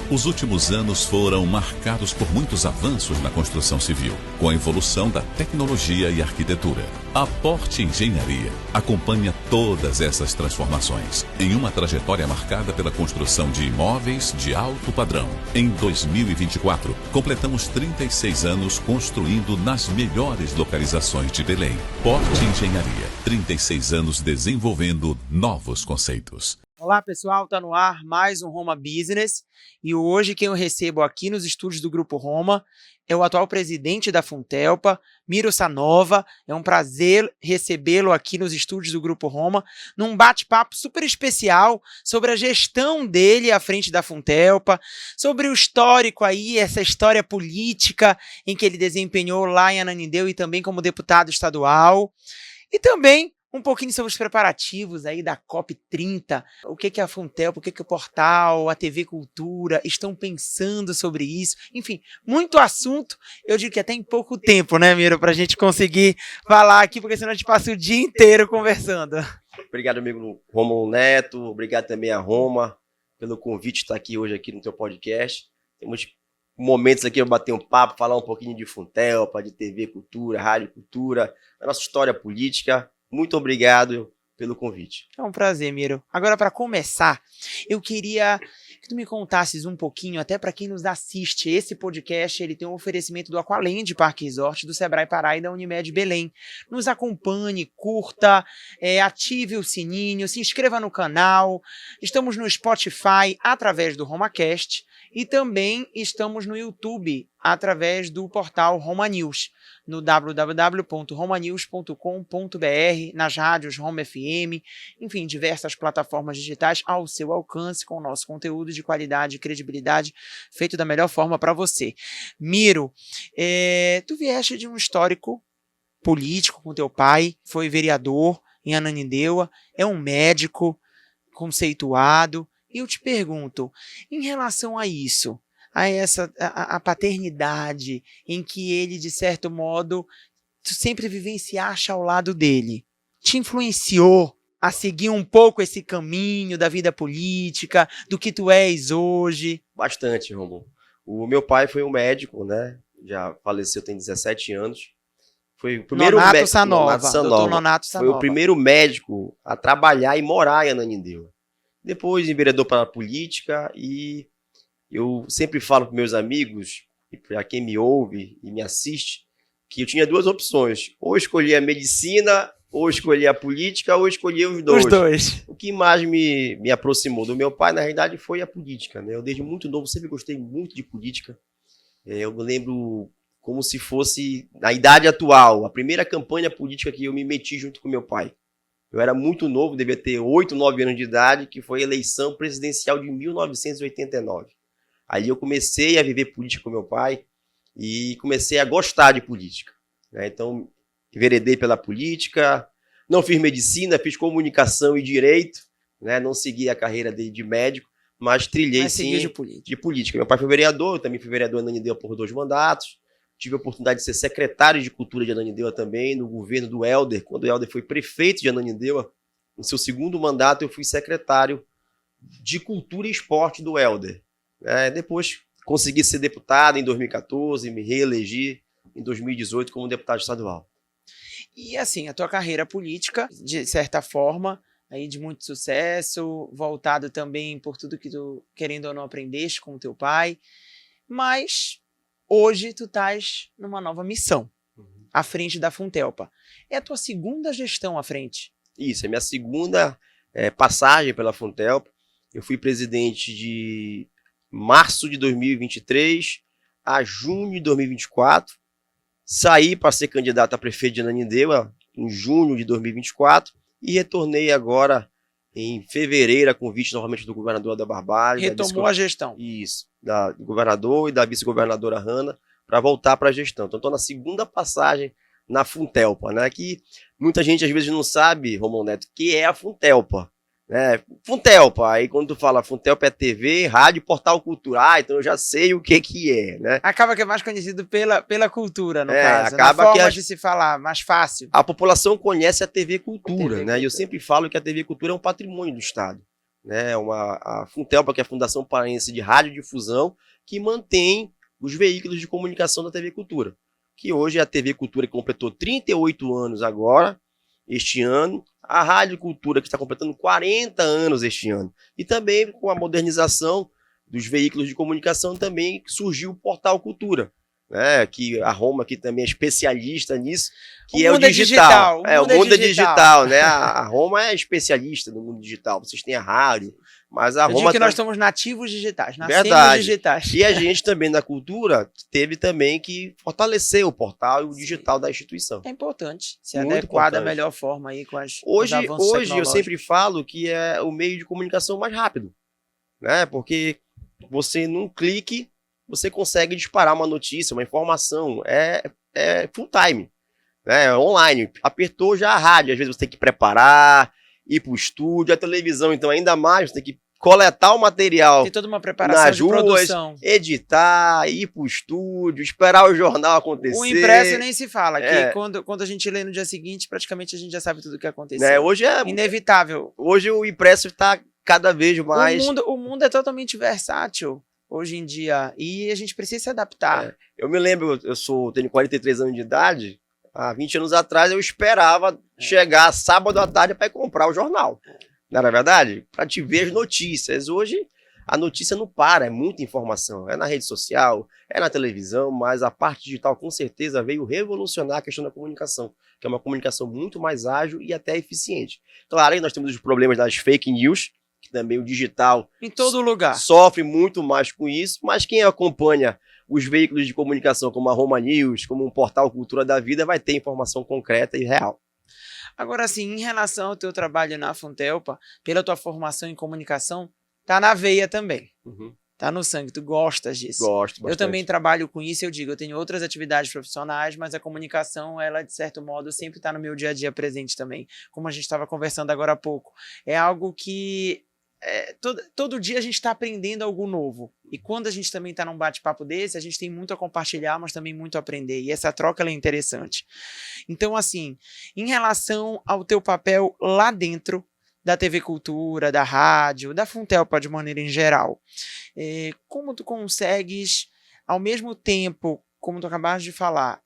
Os últimos anos foram marcados por muitos avanços na construção civil, com a evolução da tecnologia e arquitetura. A Porte Engenharia acompanha todas essas transformações em uma trajetória marcada pela construção de imóveis de alto padrão. Em 2024, completamos 36 anos construindo nas melhores localizações de Belém. Porte Engenharia, 36 anos desenvolvendo novos conceitos. Olá pessoal, tá no ar mais um Roma Business e hoje quem eu recebo aqui nos estúdios do Grupo Roma é o atual presidente da Funtelpa, Miro Sanova. É um prazer recebê-lo aqui nos estúdios do Grupo Roma num bate-papo super especial sobre a gestão dele à frente da Funtelpa, sobre o histórico aí, essa história política em que ele desempenhou lá em Ananindeua e também como deputado estadual, e também um pouquinho sobre os preparativos aí da COP30, o que é a Funtelpa, o que é o portal, a TV Cultura, estão pensando sobre isso, enfim, muito assunto, eu digo que até em pouco tempo, né, Miro, para a gente conseguir falar aqui, porque senão a gente passa o dia inteiro conversando. Obrigado, amigo Romulo Neto, obrigado também a Roma pelo convite de estar aqui hoje aqui no teu podcast. Temos momentos aqui para bater um papo, falar um pouquinho de Funtelpa, de TV Cultura, Rádio Cultura, da nossa história política. Muito obrigado pelo convite. É um prazer, Miro. Agora, para começar, eu queria que tu me contasses um pouquinho, até para quem nos assiste. Esse podcast ele tem um oferecimento do Aqualand Parque Resort, do Sebrae Pará e da Unimed Belém. Nos acompanhe, curta, ative o sininho, se inscreva no canal. Estamos no Spotify através do RomaCast e também estamos no YouTube através do portal Roma News, no www.romanews.com.br, nas rádios Roma FM, enfim, diversas plataformas digitais ao seu alcance com o nosso conteúdo de qualidade e credibilidade feito da melhor forma para você. Miro, tu vieste de um histórico político com teu pai, foi vereador em Ananindeua, é um médico conceituado, e eu te pergunto, em relação a isso, a paternidade, em que ele, de certo modo, tu sempre vivenciaste ao lado dele, te influenciou a seguir um pouco esse caminho da vida política, do que tu és hoje? Bastante, Romulo. O meu pai foi um médico, né? Já faleceu, tem 17 anos. Foi o primeiro Nonato Sanova. Doutor Nonato Sanova. Foi o primeiro médico a trabalhar e morar em Ananindeua. Depois enveredou para a política e eu sempre falo para meus amigos, e para quem me ouve e me assiste, que eu tinha duas opções. Ou escolher a medicina, ou escolher a política, ou escolher os dois. Os dois. O que mais me aproximou do meu pai, na realidade, foi a política, né? Eu, desde muito novo, sempre gostei muito de política. Eu me lembro como se fosse, na idade atual, a primeira campanha política que eu me meti junto com meu pai. Eu era muito novo, devia ter 8, 9 anos de idade, que foi a eleição presidencial de 1989. Ali eu comecei a viver política com meu pai e comecei a gostar de política, né? Então, enveredei pela política, não fiz medicina, fiz comunicação e direito, né? Não segui a carreira de médico, mas trilhei sim de política. Meu pai foi vereador, eu também fui vereador em Ananindeua por 2 mandatos. Tive a oportunidade de ser secretário de Cultura de Ananindeua também, no governo do Helder. Quando o Helder foi prefeito de Ananindeua, no seu segundo mandato eu fui secretário de Cultura e Esporte do Helder. Depois consegui ser deputado em 2014, me reelegi em 2018 como deputado estadual. E assim, a tua carreira política, de certa forma, aí de muito sucesso, voltado também por tudo que tu, querendo ou não, aprendeste com o teu pai, mas hoje tu estás numa nova missão, à frente da Funtelpa. É a tua segunda gestão à frente? Isso, é minha segunda passagem pela Funtelpa. Eu fui presidente de março de 2023 a junho de 2024. Saí para ser candidato a prefeito de Ananindeua em junho de 2024 e retornei agora em fevereiro a convite novamente do governador Adel Barbalho. Retomou a gestão. Isso, do governador e da vice-governadora Hanna, para voltar para a gestão. Então estou na segunda passagem na Funtelpa, né? Que muita gente às vezes não sabe, Romulo Neto, o que é a Funtelpa. Funtelpa, aí quando tu fala Funtelpa é TV, rádio, portal cultural, então eu já sei o que é, né? Acaba que é mais conhecido pela cultura, no caso, acaba na forma de se falar, mais fácil. A população conhece a TV Cultura, né? E eu sempre falo que a TV Cultura é um patrimônio do Estado. né, a Funtelpa, que é a Fundação Paraense de Radiodifusão, que mantém os veículos de comunicação da TV Cultura, que hoje é a TV Cultura, que completou 38 anos agora, este ano, a Rádio Cultura, que está completando 40 anos este ano, e também com a modernização dos veículos de comunicação também surgiu o Portal Cultura, né, que a Roma aqui também é especialista nisso, que é o digital. O mundo é digital, né? A Roma é especialista no mundo digital. Vocês têm a rádio, mas a Roma... que nós somos nativos digitais, nascemos digitais. E a gente também na cultura teve também que fortalecer o portal e o digital da instituição. É importante, se adequar da melhor forma aí com os avanços Hoje eu sempre falo que é o meio de comunicação mais rápido, né? Porque você, num clique, você consegue disparar uma notícia, uma informação, é full time, né? Online. Apertou já a rádio, às vezes você tem que preparar, ir para o estúdio, a televisão, então ainda mais, você tem que coletar o material. Tem toda uma preparação de produção. Editar, ir para o estúdio, esperar o jornal acontecer. O impresso nem se fala, que quando a gente lê no dia seguinte, praticamente a gente já sabe tudo o que aconteceu. Hoje é inevitável. Hoje o impresso está cada vez mais... O mundo é totalmente versátil hoje em dia, e a gente precisa se adaptar. Eu me lembro, tenho 43 anos de idade, há 20 anos atrás eu esperava chegar sábado à tarde para ir comprar o jornal. Não era verdade? Para te ver as notícias. Hoje a notícia não para, é muita informação. É na rede social, é na televisão, mas a parte digital com certeza veio revolucionar a questão da comunicação, que é uma comunicação muito mais ágil e até eficiente. Claro que nós temos os problemas das fake news, que também o digital em todo lugar sofre muito mais com isso, mas quem acompanha os veículos de comunicação como a Roma News, como um portal Cultura da Vida, vai ter informação concreta e real. Agora, assim, em relação ao teu trabalho na Funtelpa, pela tua formação em comunicação, tá na veia também. Tá no sangue, tu gostas disso. Gosto bastante. Eu também trabalho com isso, eu tenho outras atividades profissionais, mas a comunicação, ela, de certo modo, sempre tá no meu dia a dia presente também, como a gente estava conversando agora há pouco. É algo que todo dia a gente está aprendendo algo novo. E quando a gente também está num bate-papo desse, a gente tem muito a compartilhar, mas também muito a aprender. E essa troca ela é interessante. Então, assim, em relação ao teu papel lá dentro da TV Cultura, da rádio, da Funtelpa de maneira em geral, como tu consegues, ao mesmo tempo, como tu acabaste de falar,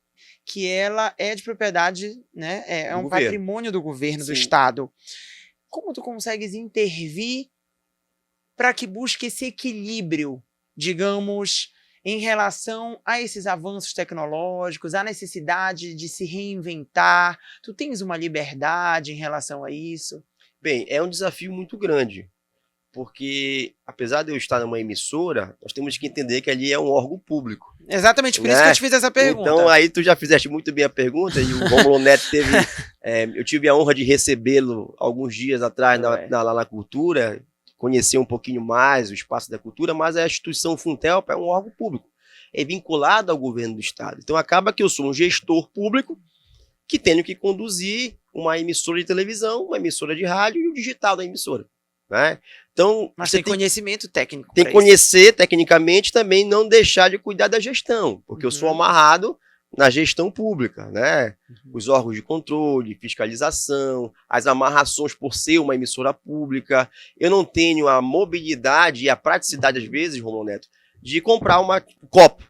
que ela é de propriedade, né, é um patrimônio do governo, do Estado, como tu consegues intervir para que busque esse equilíbrio, digamos, em relação a esses avanços tecnológicos, a necessidade de se reinventar? Tu tens uma liberdade em relação a isso? Bem, é um desafio muito grande, porque apesar de eu estar numa emissora, nós temos que entender que ali é um órgão público. Exatamente, por isso que eu te fiz essa pergunta. Então aí tu já fizeste muito bem a pergunta, e o Rômulo Neto eu tive a honra de recebê-lo alguns dias atrás lá na Cultura, conhecer um pouquinho mais o espaço da cultura, mas a instituição Funtelpa é um órgão público, é vinculado ao governo do Estado. Então acaba que eu sou um gestor público que tenho que conduzir uma emissora de televisão, uma emissora de rádio e o digital da emissora, né? Então, mas tem conhecimento técnico. Tem que conhecer tecnicamente, também não deixar de cuidar da gestão, porque eu sou amarrado na gestão pública, né? Os órgãos de controle, fiscalização, as amarrações por ser uma emissora pública. Eu não tenho a mobilidade e a praticidade, às vezes, Romulo Neto, de comprar um copo,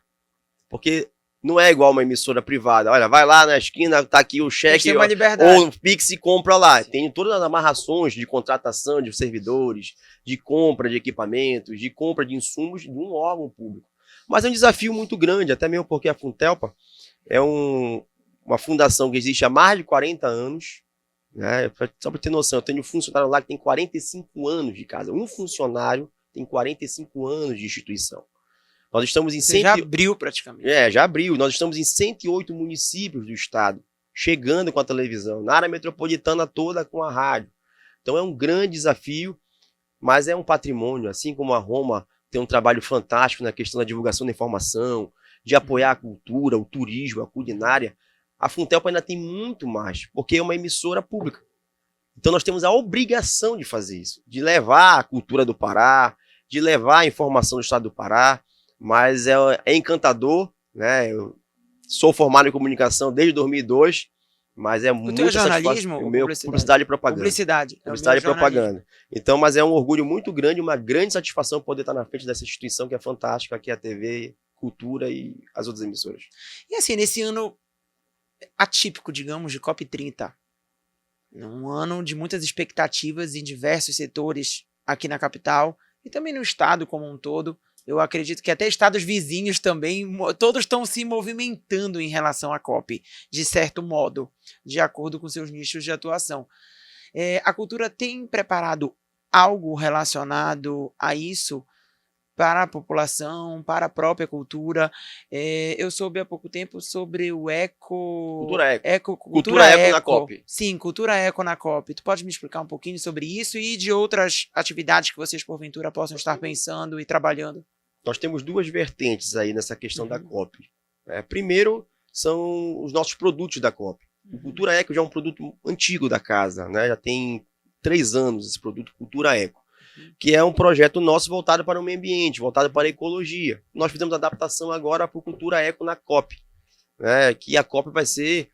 porque não é igual uma emissora privada. Olha, vai lá na esquina, tá aqui o cheque ou o Pix e compra lá. Tenho todas as amarrações de contratação de servidores, de compra de equipamentos, de compra de insumos de um órgão público. Mas é um desafio muito grande, até mesmo porque a Funtelpa é uma fundação que existe há mais de 40 anos. Né? Só para ter noção, eu tenho um funcionário lá que tem 45 anos de casa. Um funcionário tem 45 anos de instituição. Nós estamos em já abriu praticamente. Já abriu. Nós estamos em 108 municípios do estado, chegando com a televisão, na área metropolitana toda com a rádio. Então é um grande desafio, mas é um patrimônio, assim como a Roma tem um trabalho fantástico na questão da divulgação da informação, de apoiar a cultura, o turismo, a culinária. A Funtelpa ainda tem muito mais, porque é uma emissora pública. Então nós temos a obrigação de fazer isso, de levar a cultura do Pará, de levar a informação do estado do Pará, mas é encantador, né? Eu sou formado em comunicação desde 2002, Mas é O muito teu é jornalismo ou publicidade e propaganda. Publicidade. Publicidade e propaganda. Então, mas é um orgulho muito grande, uma grande satisfação poder estar na frente dessa instituição que é fantástica, que é a TV Cultura e as outras emissoras. E assim, nesse ano atípico, digamos, de COP30, um ano de muitas expectativas em diversos setores aqui na capital e também no estado como um todo. Eu acredito que até estados vizinhos também, todos estão se movimentando em relação à COP, de certo modo, de acordo com seus nichos de atuação. A cultura tem preparado algo relacionado a isso para a população, para a própria cultura? Eu soube há pouco tempo sobre o Cultura Eco. Cultura Eco na COP. Sim, Cultura Eco na COP. Tu pode me explicar um pouquinho sobre isso e de outras atividades que vocês, porventura, possam estar pensando e trabalhando? Nós temos duas vertentes aí nessa questão da COP. Primeiro, são os nossos produtos da COP. O Cultura Eco já é um produto antigo da casa, né? Já tem 3 anos esse produto Cultura Eco, que é um projeto nosso voltado para o meio ambiente, voltado para a ecologia. Nós fizemos adaptação agora para o Cultura Eco na COP, né? Que a COP vai ser,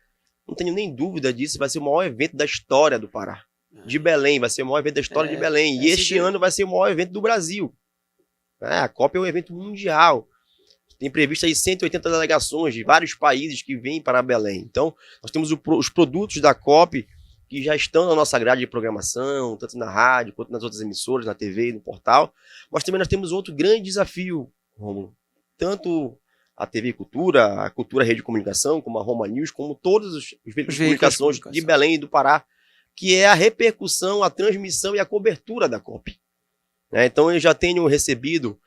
não tenho nem dúvida disso, vai ser o maior evento da história do Pará. De Belém, vai ser o maior evento da história de Belém. E este ano vai ser o maior evento do Brasil. A COP é um evento mundial. Tem previsto aí 180 delegações de vários países que vêm para Belém. Então, nós temos os produtos da COP que já estão na nossa grade de programação, tanto na rádio quanto nas outras emissoras, na TV, no portal. Mas também nós temos outro grande desafio, Rômulo. Tanto a TV Cultura, a Cultura Rede de Comunicação, como a Roma News, como todos os veículos de comunicação de Belém e do Pará, que é a repercussão, a transmissão e a cobertura da COP. Então eu já tenho recebido,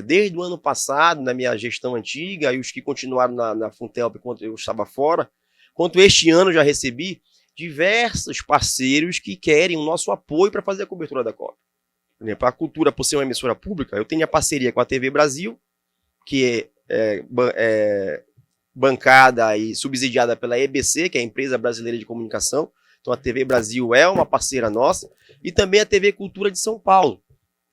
desde o ano passado, na minha gestão antiga, e os que continuaram na Funtelp enquanto eu estava fora, quanto este ano já recebi diversos parceiros que querem o nosso apoio para fazer a cobertura da COP. Por exemplo, a Cultura, por ser uma emissora pública, eu tenho a parceria com a TV Brasil, que é bancada e subsidiada pela EBC, que é a Empresa Brasileira de Comunicação. Então a TV Brasil é uma parceira nossa, e também a TV Cultura de São Paulo,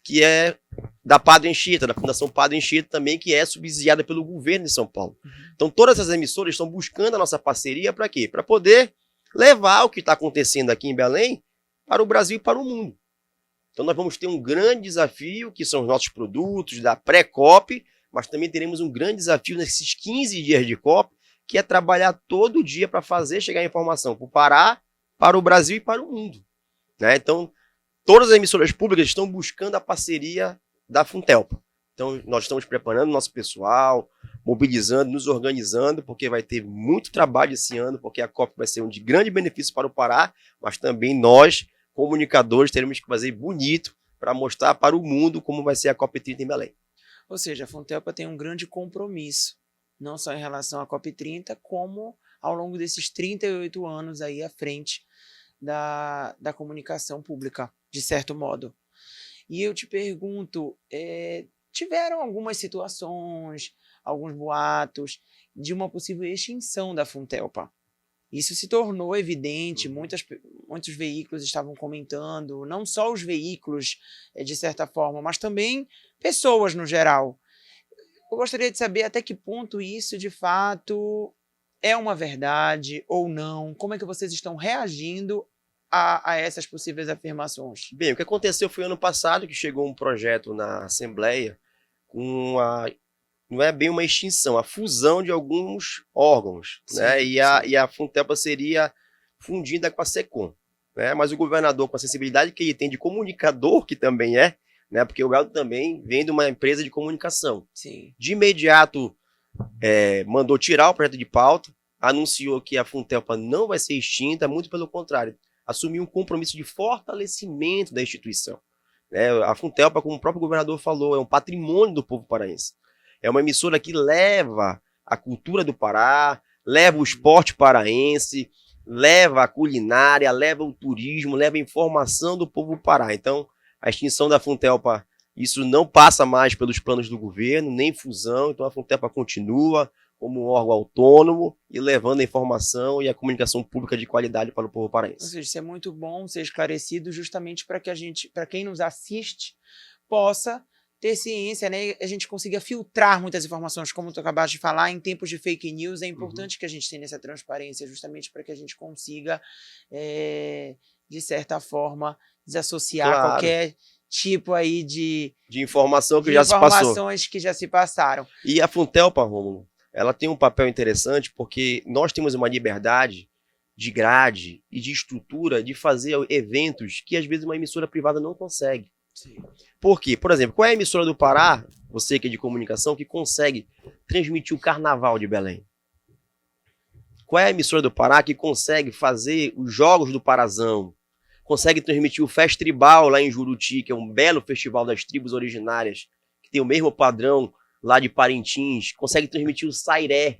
que é da Padre Anchieta, da Fundação Padre Anchieta também, que é subsidiada pelo governo de São Paulo. Então todas as emissoras estão buscando a nossa parceria para quê? Para poder levar o que está acontecendo aqui em Belém para o Brasil e para o mundo. Então nós vamos ter um grande desafio, que são os nossos produtos da pré-COP, mas também teremos um grande desafio nesses 15 dias de COP, que é trabalhar todo dia para fazer chegar a informação para o Pará, para o Brasil e para o mundo. Então, todas as emissoras públicas estão buscando a parceria da Funtelpa. Então, nós estamos preparando nosso pessoal, mobilizando, nos organizando, porque vai ter muito trabalho esse ano, porque a COP vai ser um de grande benefício para o Pará, mas também nós, comunicadores, teremos que fazer bonito para mostrar para o mundo como vai ser a COP30 em Belém. Ou seja, a Funtelpa tem um grande compromisso, não só em relação à COP30, como ao longo desses 38 anos aí à frente da comunicação pública, de certo modo. E eu te pergunto, tiveram algumas situações, alguns boatos de uma possível extinção da Funtelpa. Isso se tornou evidente, muitos veículos estavam comentando, não só os veículos, de certa forma, mas também pessoas no geral. Eu gostaria de saber até que ponto isso, de fato, é uma verdade ou não. Como é que vocês estão reagindo a essas possíveis afirmações? Bem, o que aconteceu foi ano passado que chegou um projeto na Assembleia com não é bem uma extinção, a fusão de alguns órgãos, sim, né? E a Funtelpa seria fundida com a SECOM, né? Mas o governador, com a sensibilidade que ele tem de comunicador, que também né? Porque o Helder também vem de uma empresa de comunicação. Sim. De imediato mandou tirar o projeto de pauta, anunciou que a Funtelpa não vai ser extinta, muito pelo contrário, assumiu um compromisso de fortalecimento da instituição. A Funtelpa, como o próprio governador falou, é um patrimônio do povo paraense. É uma emissora que leva a cultura do Pará, leva o esporte paraense, leva a culinária, leva o turismo, leva a informação do povo do Pará. Então, a extinção da Funtelpa, isso não passa mais pelos planos do governo, nem fusão. Então, a Funtelpa continua como um órgão autônomo e levando a informação e a comunicação pública de qualidade para o povo paraense. Ou seja, isso é muito bom ser esclarecido justamente para que para quem nos assiste, possa ter ciência, né? A gente consiga filtrar muitas informações, como tu acabaste de falar, em tempos de fake news, é importante que a gente tenha essa transparência, justamente para que a gente consiga, de certa forma, desassociar qualquer tipo aí de informação que já se passou. Informações que já se passaram. E a Funtelpa, Rômulo, ela tem um papel interessante porque nós temos uma liberdade de grade e de estrutura de fazer eventos que às vezes uma emissora privada não consegue. Sim. Por quê? Por exemplo, qual é a emissora do Pará, você que é de comunicação, que consegue transmitir o Carnaval de Belém? Qual é a emissora do Pará que consegue fazer os Jogos do Parazão? Consegue transmitir o Festribal lá em Juruti, que é um belo festival das tribos originárias, que tem o mesmo padrão lá de Parintins. Consegue transmitir o Sairé.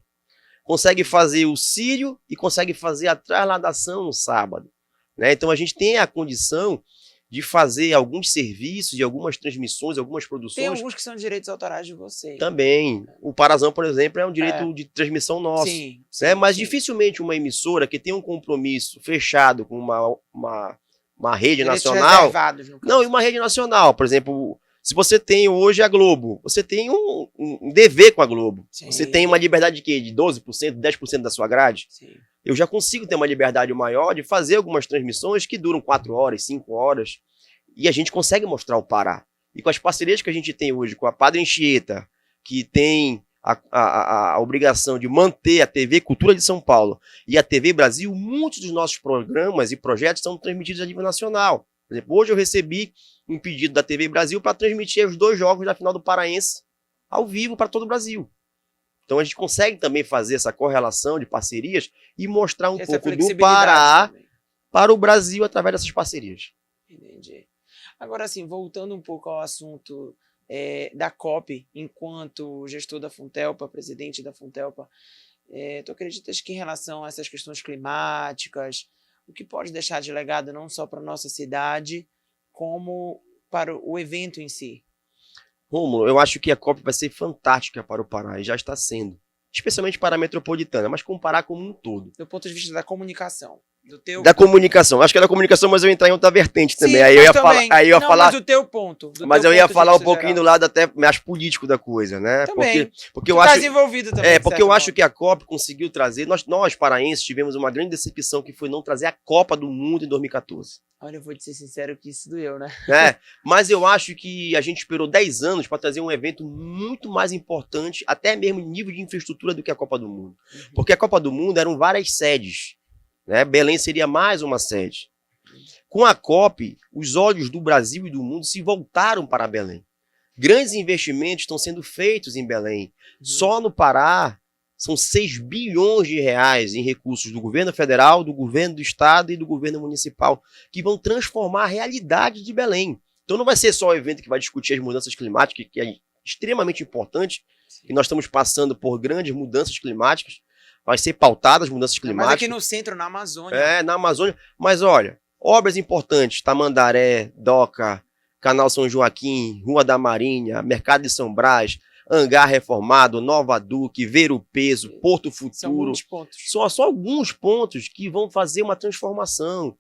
Consegue fazer o Sírio e consegue fazer a trasladação no sábado. Né? Então a gente tem a condição de fazer alguns serviços e algumas transmissões, algumas produções. Tem alguns que são direitos autorais de você. Também. O Parazão, por exemplo, é um direito de transmissão nosso. Sim, né? Mas sim. dificilmente uma emissora que tem um compromisso fechado com uma rede Direitos nacional. reservados, no caso. Não, e uma rede nacional. Por exemplo, se você tem hoje a Globo, você tem um dever com a Globo. Sim. Você tem uma liberdade de quê? De 12%, 10% da sua grade? Sim. Eu já consigo ter uma liberdade maior de fazer algumas transmissões que duram 4 horas, 5 horas, e a gente consegue mostrar o Pará. E com as parcerias que a gente tem hoje com a Padre Anchieta, que tem a obrigação de manter a TV Cultura de São Paulo e a TV Brasil, muitos dos nossos programas e projetos são transmitidos a nível nacional. Por exemplo, hoje eu recebi um pedido da TV Brasil para transmitir os 2 jogos da final do Paraense ao vivo para todo o Brasil. Então a gente consegue também fazer essa correlação de parcerias e mostrar um pouco do Pará também para o Brasil através dessas parcerias. Entendi. Agora, assim, voltando um pouco ao assunto da COP, enquanto gestor da Funtelpa, presidente da Funtelpa, tu acreditas que em relação a essas questões climáticas, o que pode deixar de legado não só para a nossa cidade, como para o evento em si? Rômulo, eu acho que a COP vai ser fantástica para o Pará, e já está sendo. Especialmente para a metropolitana, mas com o Pará como um todo. Do ponto de vista da comunicação. Da comunicação. Acho que é da comunicação, mas eu ia entrar em outra vertente também. Sim, aí eu ia falar. Mas do teu ponto. Mas eu ia falar um pouquinho do lado até mais político da coisa, né? Também. Porque eu acho. Envolvido também. Porque eu acho que a COP conseguiu trazer. Nós paraenses tivemos uma grande decepção que foi não trazer a Copa do Mundo em 2014. Olha, eu vou te ser sincero que isso doeu, né? Mas eu acho que a gente esperou 10 anos para trazer um evento muito mais importante, até mesmo em nível de infraestrutura, do que a Copa do Mundo. Porque a Copa do Mundo eram várias sedes. Né? Belém seria mais uma sede. Com a COP, os olhos do Brasil e do mundo se voltaram para Belém. Grandes investimentos estão sendo feitos em Belém. Só no Pará são 6 bilhões de reais em recursos do governo federal, do governo do estado e do governo municipal, que vão transformar a realidade de Belém. Então não vai ser só o evento que vai discutir as mudanças climáticas, que é extremamente importante, que nós estamos passando por grandes mudanças climáticas. Vai ser pautada as mudanças climáticas. Mas aqui no centro, na Amazônia. Na Amazônia. Mas olha, obras importantes, Tamandaré, Doca, Canal São Joaquim, Rua da Marinha, Mercado de São Brás, Hangar Reformado, Nova Duque, Ver o Peso, Porto Futuro. São muitos pontos. São só alguns pontos que vão fazer uma transformação.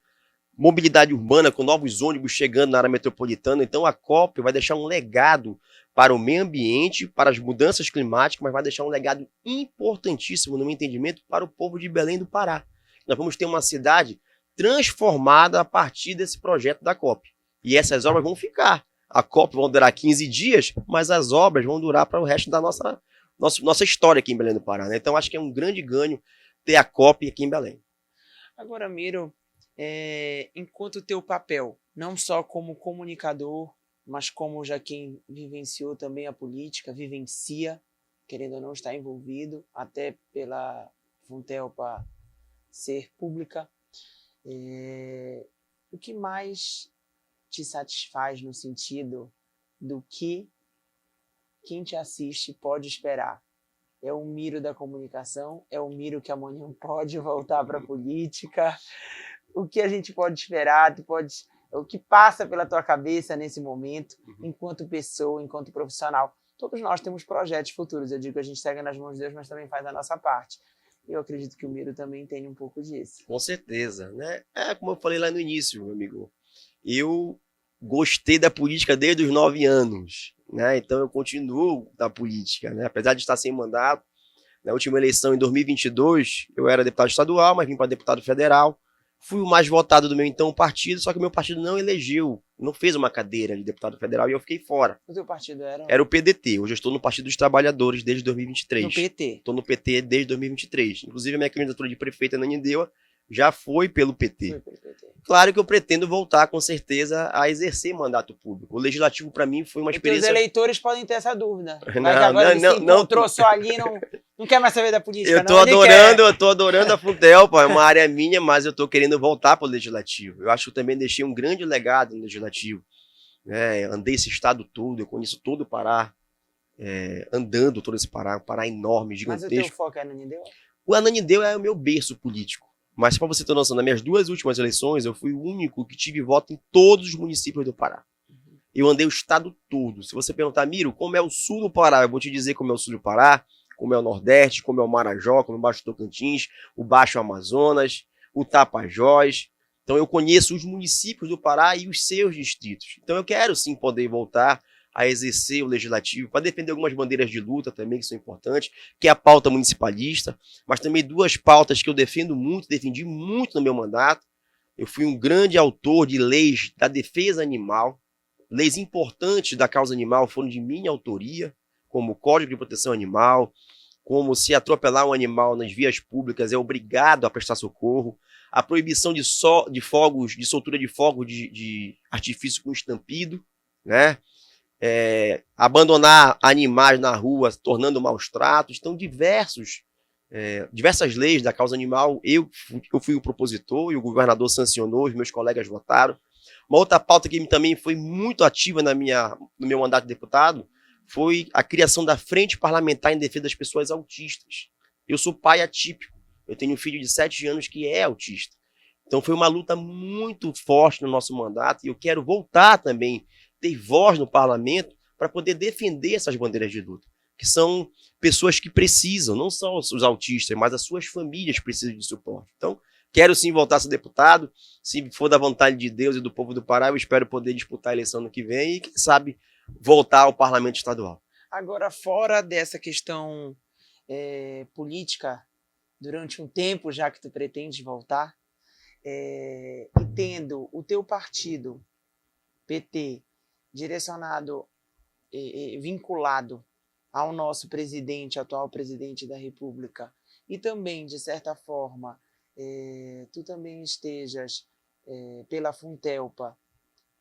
Mobilidade urbana, com novos ônibus chegando na área metropolitana. Então a COP vai deixar um legado para o meio ambiente, para as mudanças climáticas, mas vai deixar um legado importantíssimo, no meu entendimento, para o povo de Belém do Pará. Nós vamos ter uma cidade transformada a partir desse projeto da COP. E essas obras vão ficar. A COP vai durar 15 dias, mas as obras vão durar para o resto da nossa história aqui em Belém do Pará. Né? Então acho que é um grande ganho ter a COP aqui em Belém. Agora, Miro, enquanto teu papel, não só como comunicador, mas como já quem vivenciou também a política, vivencia, querendo ou não estar envolvido, até pela Funtelpa ser pública, o que mais te satisfaz no sentido do que quem te assiste pode esperar? É o Miro da comunicação? É o Miro que amanhã pode voltar para a política? O que a gente pode esperar? O que passa pela tua cabeça nesse momento, enquanto pessoa, enquanto profissional? Todos nós temos projetos futuros. Eu digo que a gente segue nas mãos de Deus, mas também faz a nossa parte. Eu acredito que o Miro também tem um pouco disso. Com certeza, né? Como eu falei lá no início, meu amigo. Eu gostei da política desde os 9 anos, né? Então eu continuo na política, né? Apesar de estar sem mandato. Na última eleição, em 2022, eu era deputado estadual, mas vim para deputado federal. Fui o mais votado do meu então partido, só que o meu partido não elegeu, não fez uma cadeira de deputado federal e eu fiquei fora. O seu partido era? Era o PDT. Hoje eu estou no Partido dos Trabalhadores desde 2023. No PT? Estou no PT desde 2023. Inclusive, a minha candidatura de prefeito em Ananindeua já foi pelo PT. Foi pelo PT. Claro que eu pretendo voltar, com certeza, a exercer mandato público. O legislativo, para mim, foi uma experiência... Os eleitores podem ter essa dúvida. Vai que Não, agora ele não, se encontrou só ali, não quer mais saber da política, Eu tô adorando a Funtelpa, é uma área minha, mas eu tô querendo voltar para o legislativo. Eu acho que eu também deixei um grande legado no legislativo. Andei esse estado todo, eu conheço todo o Pará, andando todo esse Pará, um Pará enorme, gigantesco. Mas o teu foco é Ananindeua? O Ananindeua é o meu berço político. Mas para você ter noção, nas minhas 2 últimas eleições, eu fui o único que tive voto em todos os municípios do Pará. Eu andei o estado todo. Se você perguntar, Miro, como é o sul do Pará? Eu vou te dizer como é o sul do Pará, como é o Nordeste, como é o Marajó, como é o Baixo Tocantins, o Baixo Amazonas, o Tapajós. Então eu conheço os municípios do Pará e os seus distritos. Então eu quero sim poder voltar a exercer o legislativo, para defender algumas bandeiras de luta também, que são importantes, que é a pauta municipalista, mas também 2 pautas que eu defendo muito, defendi muito no meu mandato. Eu fui um grande autor de leis da defesa animal, leis importantes da causa animal foram de minha autoria, como o Código de Proteção Animal, como se atropelar um animal nas vias públicas é obrigado a prestar socorro, a proibição de soltura de fogos de artifício com estampido, né? Abandonar animais na rua, tornando maus tratos. Então, diversas leis da causa animal, eu fui o propositor e o governador sancionou, os meus colegas votaram. Uma outra pauta que também foi muito ativa no meu mandato de deputado foi a criação da Frente Parlamentar em Defesa das Pessoas Autistas. Eu sou pai atípico, eu tenho um filho de 7 anos que é autista. Então foi uma luta muito forte no nosso mandato e eu quero voltar também ter voz no parlamento para poder defender essas bandeiras de luta, que são pessoas que precisam, não só os autistas, mas as suas famílias precisam de suporte. Então, quero sim voltar a ser deputado, se for da vontade de Deus e do povo do Pará, eu espero poder disputar a eleição no que vem e, quem sabe, voltar ao parlamento estadual. Agora, fora dessa questão política, durante um tempo já que tu pretendes voltar, e tendo o teu partido, PT, direcionado, vinculado ao nosso atual presidente da República, e também, de certa forma, tu também estejas pela Funtelpa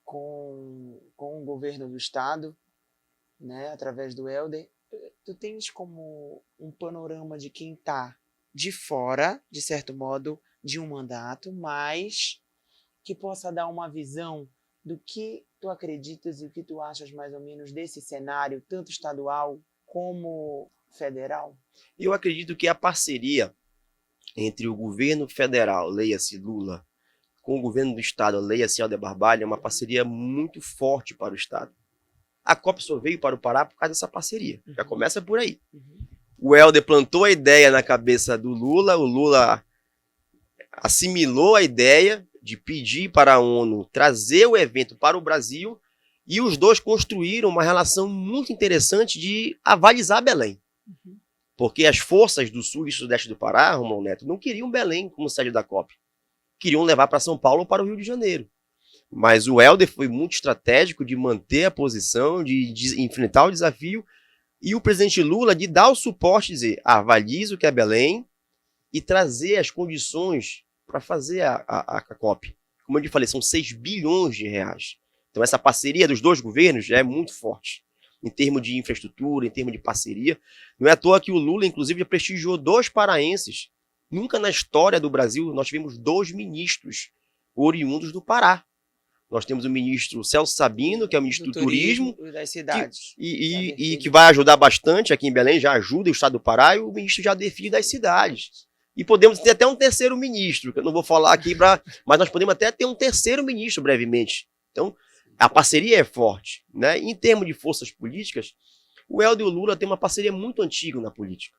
com o governo do Estado, né, através do Helder, tu tens como um panorama de quem está de fora, de certo modo, de um mandato, mas que possa dar uma visão do que tu acreditas e o que tu achas mais ou menos desse cenário, tanto estadual como federal? Eu acredito que a parceria entre o governo federal, leia-se Lula, com o governo do estado, leia-se Helder Barbalho, é uma parceria muito forte para o estado. A COP só veio para o Pará por causa dessa parceria. Já começa por aí. O Helder plantou a ideia na cabeça do Lula, o Lula assimilou a ideia de pedir para a ONU trazer o evento para o Brasil e os dois construíram uma relação muito interessante de avalizar Belém. Porque as forças do sul e sudeste do Pará, Romão Neto, não queriam Belém como sede da COP. Queriam levar para São Paulo ou para o Rio de Janeiro. Mas o Helder foi muito estratégico de manter a posição, de enfrentar o desafio, e o presidente Lula de dar o suporte, dizer, avalize o que é Belém e trazer as condições para fazer a COP. Como eu te falei, são 6 bilhões de reais. Então essa parceria dos dois governos já é muito forte, em termos de infraestrutura, em termos de parceria. Não é à toa que o Lula, inclusive, já prestigiou 2 paraenses. Nunca na história do Brasil nós tivemos 2 ministros oriundos do Pará. Nós temos o ministro Celso Sabino, que é o ministro do Turismo das cidades. E que vai ajudar bastante aqui em Belém, já ajuda o estado do Pará, e o ministro Jader Filho das cidades. E podemos ter até um terceiro ministro, que eu não vou falar aqui, mas nós podemos até ter um terceiro ministro brevemente. Então, a parceria é forte, né? Em termos de forças políticas, o Helder e o Lula têm uma parceria muito antiga na política.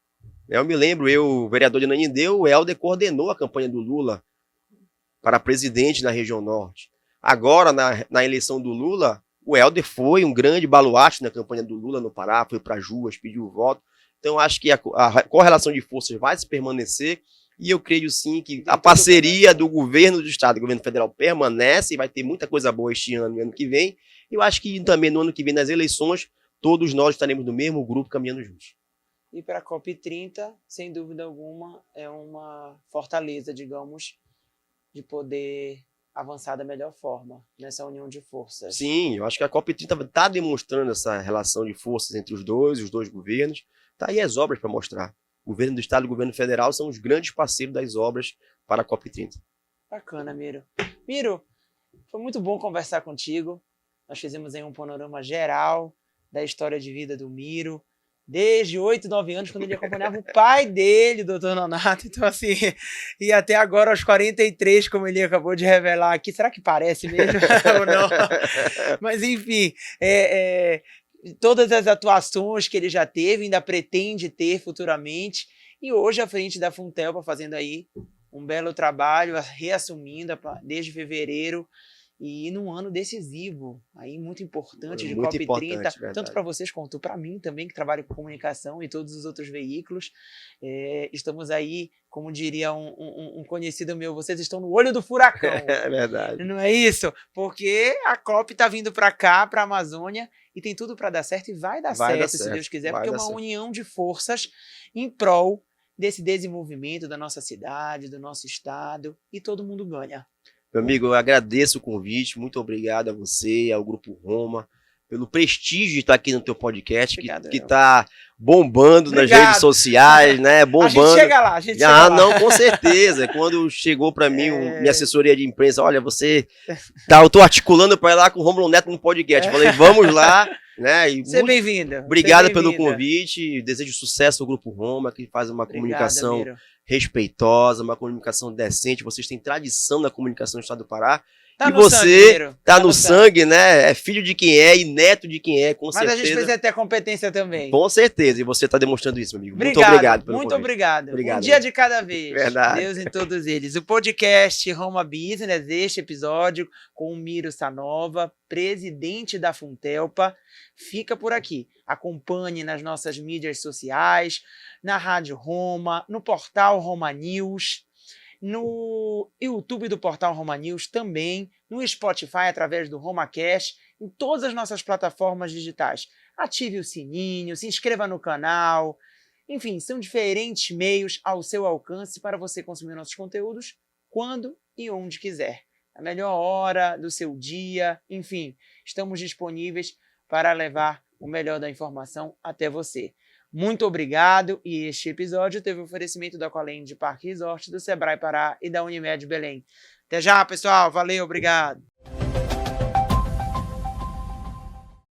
Eu me lembro, vereador de Ananindeua, o Helder coordenou a campanha do Lula para presidente na região norte. Agora, na eleição do Lula, o Helder foi um grande baluarte na campanha do Lula no Pará, foi para as ruas, pediu o voto. Então, acho que a correlação de forças vai se permanecer e eu creio sim que a parceria do governo do estado e do governo federal permanece e vai ter muita coisa boa este ano e ano que vem. E eu acho que também no ano que vem, nas eleições, todos nós estaremos no mesmo grupo caminhando juntos. E para a COP30, sem dúvida alguma, é uma fortaleza, digamos, de poder avançar da melhor forma nessa união de forças. Sim, eu acho que a COP30 está demonstrando essa relação de forças entre os dois governos. Tá aí as obras para mostrar. O governo do estado e o governo federal são os grandes parceiros das obras para a COP30. Bacana, Miro. Miro, foi muito bom conversar contigo. Nós fizemos aí um panorama geral da história de vida do Miro, desde 8, 9 anos, quando ele acompanhava o pai dele, o doutor Nonato. Então, assim, e até agora, aos 43, como ele acabou de revelar aqui. Será que parece mesmo ou não? Mas, enfim, todas as atuações que ele já teve, ainda pretende ter futuramente. E hoje, à frente da Funtelpa, fazendo aí um belo trabalho, reassumindo desde fevereiro. E num ano decisivo, aí muito importante, de COP30, tanto para vocês quanto para mim também, que trabalho com comunicação e todos os outros veículos. Estamos aí, como diria um conhecido meu, vocês estão no olho do furacão. É verdade. Não é isso? Porque a COP está vindo para cá, para a Amazônia, e tem tudo para dar certo, e vai dar certo, se Deus quiser, porque é uma união de forças em prol desse desenvolvimento da nossa cidade, do nosso estado, e todo mundo ganha. Meu amigo, eu agradeço o convite, muito obrigado a você, ao Grupo Roma, pelo prestígio de estar aqui no teu podcast, que está bombando nas redes sociais, né? Bombando. A gente chega lá, chega lá. Não, com certeza. Quando chegou para mim minha assessoria de imprensa, olha, eu tô articulando para ir lá com o Rômulo Neto no podcast. Eu falei, vamos lá, né? E seja bem-vindo. Obrigado pelo convite, desejo sucesso ao Grupo Roma, que faz uma comunicação respeitosa, uma comunicação decente. Vocês têm tradição na comunicação do estado do Pará. E você tá no sangue, né? É filho de quem é e neto de quem é, com certeza. Mas a gente precisa ter competência também. Com certeza, e você tá demonstrando isso, meu amigo. Obrigado, muito obrigado pelo Muito convite. obrigado. Um dia de cada vez. Verdade. Deus em todos eles. O podcast Roma Business, este episódio com o Miro Sanova, presidente da Funtelpa, fica por aqui. Acompanhe nas nossas mídias sociais, na Rádio Roma, no portal Roma News, no YouTube do portal Roma News também, no Spotify através do RomaCast, em todas as nossas plataformas digitais. Ative o sininho, se inscreva no canal. Enfim, são diferentes meios ao seu alcance para você consumir nossos conteúdos quando e onde quiser. A melhor hora do seu dia, enfim, estamos disponíveis para levar o melhor da informação até você. Muito obrigado, e este episódio teve o oferecimento da Aqualand Parque Resort, do Sebrae Pará e da Unimed Belém. Até já, pessoal. Valeu, obrigado.